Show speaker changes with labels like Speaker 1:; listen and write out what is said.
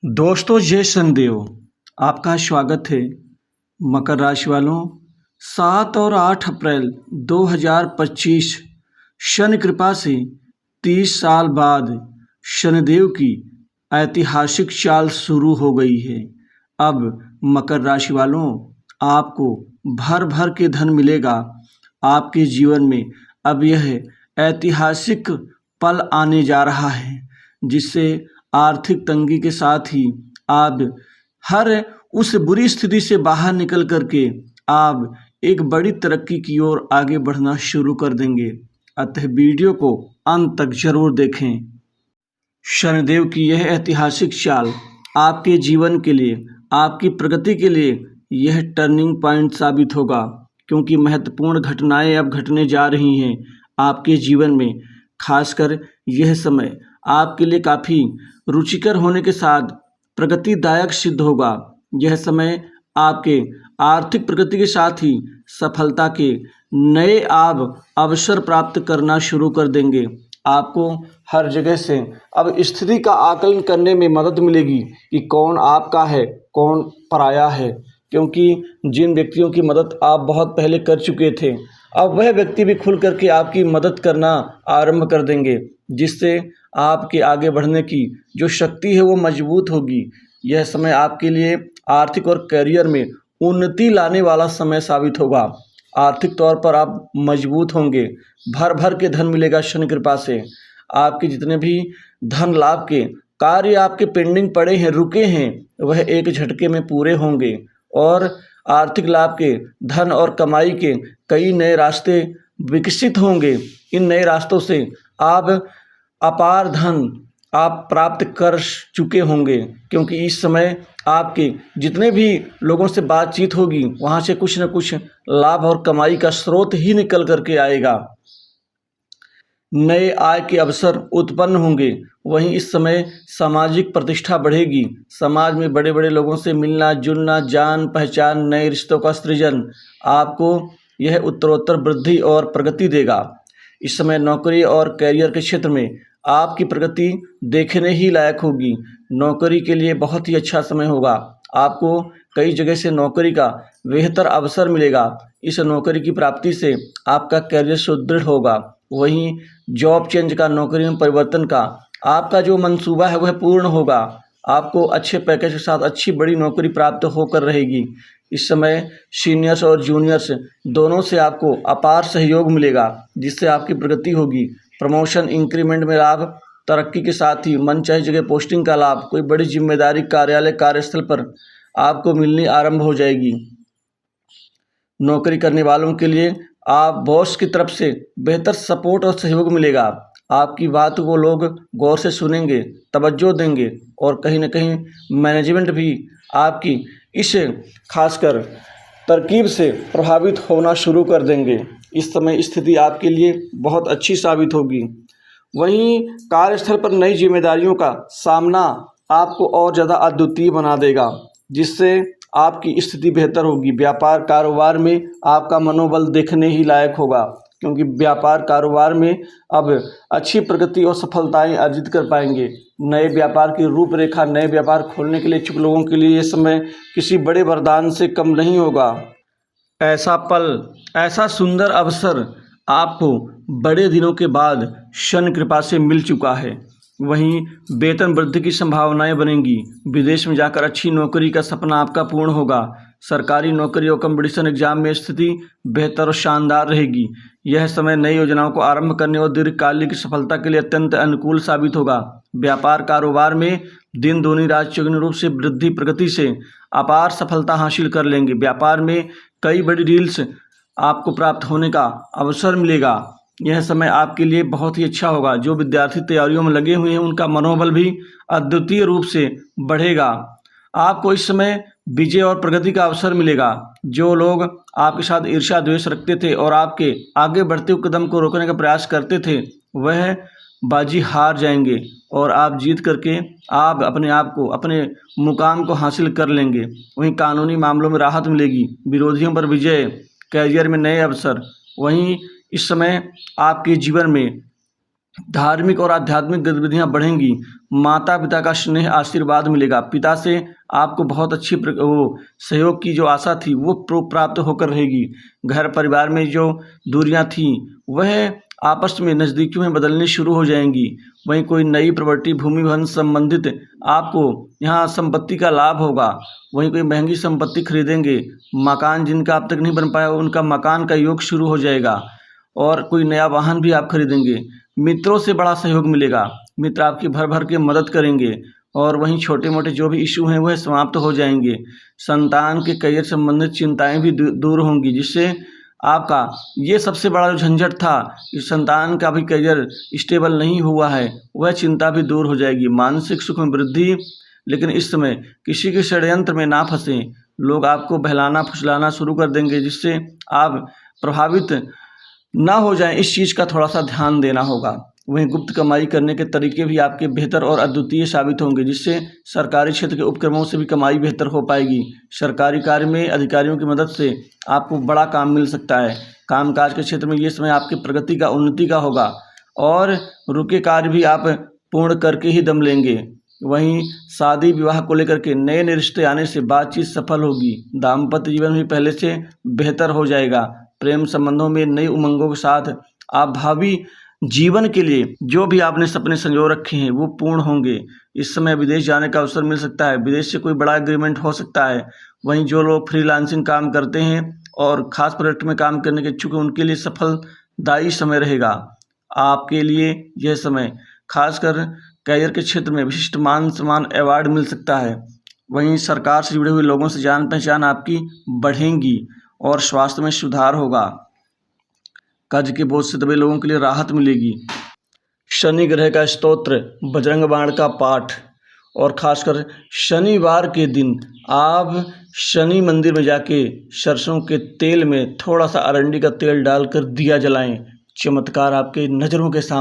Speaker 1: दोस्तों, जय शनिदेव। आपका स्वागत है। मकर राशि वालों, 7 और 8 अप्रैल 2025 शनि कृपा से 30 साल बाद शनिदेव की ऐतिहासिक चाल शुरू हो गई है। अब मकर राशि वालों, आपको भर भर के धन मिलेगा। आपके जीवन में अब यह ऐतिहासिक पल आने जा रहा है, जिससे आर्थिक तंगी के साथ ही आप हर उस बुरी स्थिति से बाहर निकल करके आप एक बड़ी तरक्की की ओर आगे बढ़ना शुरू कर देंगे। अतः वीडियो को अंत तक जरूर देखें। शनिदेव की यह ऐतिहासिक चाल आपके जीवन के लिए, आपकी प्रगति के लिए यह टर्निंग पॉइंट साबित होगा, क्योंकि महत्वपूर्ण घटनाएं अब घटने जा रही हैं आपके जीवन में। खासकर यह समय आपके लिए काफ़ी रुचिकर होने के साथ प्रगतिदायक सिद्ध होगा। यह समय आपके आर्थिक प्रगति के साथ ही सफलता के नए आप अवसर प्राप्त करना शुरू कर देंगे। आपको हर जगह से अब स्थिति का आकलन करने में मदद मिलेगी कि कौन आपका है, कौन पराया है, क्योंकि जिन व्यक्तियों की मदद आप बहुत पहले कर चुके थे, अब वह व्यक्ति भी खुल करके आपकी मदद करना आरंभ कर देंगे, जिससे आपके आगे बढ़ने की जो शक्ति है वो मजबूत होगी। यह समय आपके लिए आर्थिक और करियर में उन्नति लाने वाला समय साबित होगा। आर्थिक तौर पर आप मजबूत होंगे, भर भर के धन मिलेगा शनि कृपा से। आपके जितने भी धन लाभ के कार्य आपके पेंडिंग पड़े हैं, रुके हैं, वह एक झटके में पूरे होंगे और आर्थिक लाभ के, धन और कमाई के कई नए रास्ते विकसित होंगे। इन नए रास्तों से आप अपार धन आप प्राप्त कर चुके होंगे, क्योंकि इस समय आपके जितने भी लोगों से बातचीत होगी वहाँ से कुछ न कुछ लाभ और कमाई का स्रोत ही निकल करके आएगा। नए आय के अवसर उत्पन्न होंगे। वहीं इस समय सामाजिक प्रतिष्ठा बढ़ेगी। समाज में बड़े बड़े लोगों से मिलना जुलना, जान पहचान, नए रिश्तों का सृजन आपको यह उत्तरोत्तर वृद्धि और प्रगति देगा। इस समय नौकरी और कैरियर के क्षेत्र में आपकी प्रगति देखने ही लायक होगी। नौकरी के लिए बहुत ही अच्छा समय होगा। आपको कई जगह से नौकरी का बेहतर अवसर मिलेगा। इस नौकरी की प्राप्ति से आपका कैरियर सुदृढ़ होगा। वहीं जॉब चेंज का, नौकरी में परिवर्तन का आपका जो मंसूबा है वह पूर्ण होगा। आपको अच्छे पैकेज के साथ अच्छी बड़ी नौकरी प्राप्त होकर रहेगी। इस समय सीनियर्स और जूनियर्स दोनों से आपको अपार सहयोग मिलेगा, जिससे आपकी प्रगति होगी। प्रमोशन, इंक्रीमेंट में लाभ, तरक्की के साथ ही मनचाही जगह पोस्टिंग का लाभ, कोई बड़ी जिम्मेदारी कार्यालय कार्यस्थल पर आपको मिलनी आरंभ हो जाएगी। नौकरी करने वालों के लिए आप बॉस की तरफ से बेहतर सपोर्ट और सहयोग मिलेगा। आपकी बात को लोग गौर से सुनेंगे, तवज्जो देंगे और कहीं न कहीं मैनेजमेंट भी आपकी इस खासकर तरकीब से प्रभावित होना शुरू कर देंगे। इस समय स्थिति आपके लिए बहुत अच्छी साबित होगी। वहीं कार्यस्थल पर नई जिम्मेदारियों का सामना आपको और ज़्यादा अद्वितीय बना देगा, जिससे आपकी स्थिति बेहतर होगी। व्यापार कारोबार में आपका मनोबल देखने ही लायक होगा, क्योंकि व्यापार कारोबार में अब अच्छी प्रगति और सफलताएं अर्जित कर पाएंगे। नए व्यापार की रूपरेखा, नए व्यापार खोलने के लिए इच्छुक लोगों के लिए ये समय किसी बड़े वरदान से कम नहीं होगा। ऐसा पल, ऐसा सुंदर अवसर आपको बड़े दिनों के बाद शनि कृपा से मिल चुका है। वहीं वेतन वृद्धि की संभावनाएं बनेंगी। विदेश में जाकर अच्छी नौकरी का सपना आपका पूर्ण होगा। सरकारी नौकरी और कंपटीशन एग्जाम में स्थिति बेहतर और शानदार रहेगी। यह समय नई योजनाओं को आरंभ करने और दीर्घकालिक सफलता के लिए अत्यंत अनुकूल साबित होगा। व्यापार कारोबार में दिन दूनी रात चौगुनी रूप से वृद्धि प्रगति से अपार सफलता हासिल कर लेंगे। व्यापार में कई बड़ी डील्स आपको प्राप्त होने का अवसर मिलेगा। यह समय आपके लिए बहुत ही अच्छा होगा। जो विद्यार्थी तैयारियों में लगे हुए हैं उनका मनोबल भी अद्वितीय रूप से बढ़ेगा। आपको इस समय विजय और प्रगति का अवसर मिलेगा। जो लोग आपके साथ ईर्ष्या द्वेष रखते थे और आपके आगे बढ़ते हुए कदम को रोकने का प्रयास करते थे, वह बाजी हार जाएंगे और आप जीत करके आप अपने आप को, अपने मुकाम को हासिल कर लेंगे। वहीं कानूनी मामलों में राहत मिलेगी। विरोधियों पर विजय, कैरियर में नए अवसर। वहीं इस समय आपके जीवन में धार्मिक और आध्यात्मिक गतिविधियां बढ़ेंगी। माता पिता का स्नेह आशीर्वाद मिलेगा। पिता से आपको बहुत अच्छी सहयोग की जो आशा थी वो प्राप्त होकर रहेगी। घर परिवार में जो दूरियां थी वह आपस में नज़दीकियों में बदलनी शुरू हो जाएंगी। वहीं कोई नई प्रॉपर्टी भूमि भवन संबंधित आपको यहाँ संपत्ति का लाभ होगा। वहीं कोई महंगी संपत्ति खरीदेंगे। मकान जिनका अब तक नहीं बन पाया उनका मकान का योग शुरू हो जाएगा। और कोई नया वाहन भी आप खरीदेंगे। मित्रों से बड़ा सहयोग मिलेगा। मित्र आपकी भर भर के मदद करेंगे। और वहीं छोटे मोटे जो भी इशू हैं वह समाप्त हो जाएंगे। संतान के करियर संबंधित चिंताएं भी दूर होंगी, जिससे आपका ये सबसे बड़ा जो झंझट था कि संतान का भी करियर स्टेबल नहीं हुआ है वह चिंता भी दूर हो जाएगी। मानसिक सुख में वृद्धि। लेकिन इस समय किसी के षड्यंत्र में ना फंसें। लोग आपको बहलाना फुसलाना शुरू कर देंगे, जिससे आप प्रभावित ना हो जाएं। इस चीज़ का थोड़ा सा ध्यान देना होगा। वहीं गुप्त कमाई करने के तरीके भी आपके बेहतर और अद्वितीय साबित होंगे, जिससे सरकारी क्षेत्र के उपक्रमों से भी कमाई बेहतर हो पाएगी। सरकारी कार्य में अधिकारियों की मदद से आपको बड़ा काम मिल सकता है। कामकाज के क्षेत्र में ये समय आपकी प्रगति का उन्नति का होगा और रुके कार्य भी आप पूर्ण करके ही दम लेंगे। वहीं शादी विवाह को लेकर के नए नए रिश्ते आने से बातचीत सफल होगी। दाम्पत्य जीवन भी पहले से बेहतर हो जाएगा। प्रेम संबंधों में नई उमंगों के साथ आप भावी जीवन के लिए जो भी आपने सपने संजो रखे हैं वो पूर्ण होंगे। इस समय विदेश जाने का अवसर मिल सकता है। विदेश से कोई बड़ा एग्रीमेंट हो सकता है। वहीं जो लोग फ्रीलांसिंग काम करते हैं और खास प्रोजेक्ट में काम करने के इच्छुक हैं उनके लिए सफलदायी समय रहेगा। आपके लिए यह समय खासकर करियर के क्षेत्र में विशिष्ट मान सम्मान अवार्ड मिल सकता है। वहीं सरकार से जुड़े हुए लोगों से जान पहचान आपकी बढ़ेंगी और स्वास्थ्य में सुधार होगा। कर्ज के बोझ से दबे लोगों के लिए राहत मिलेगी। शनि ग्रह का स्तोत्र, बजरंग बाण का पाठ और खासकर शनिवार के दिन आप शनि मंदिर में जाके सरसों के तेल में थोड़ा सा अरंडी का तेल डालकर दिया जलाएं। चमत्कार आपके नज़रों के सामने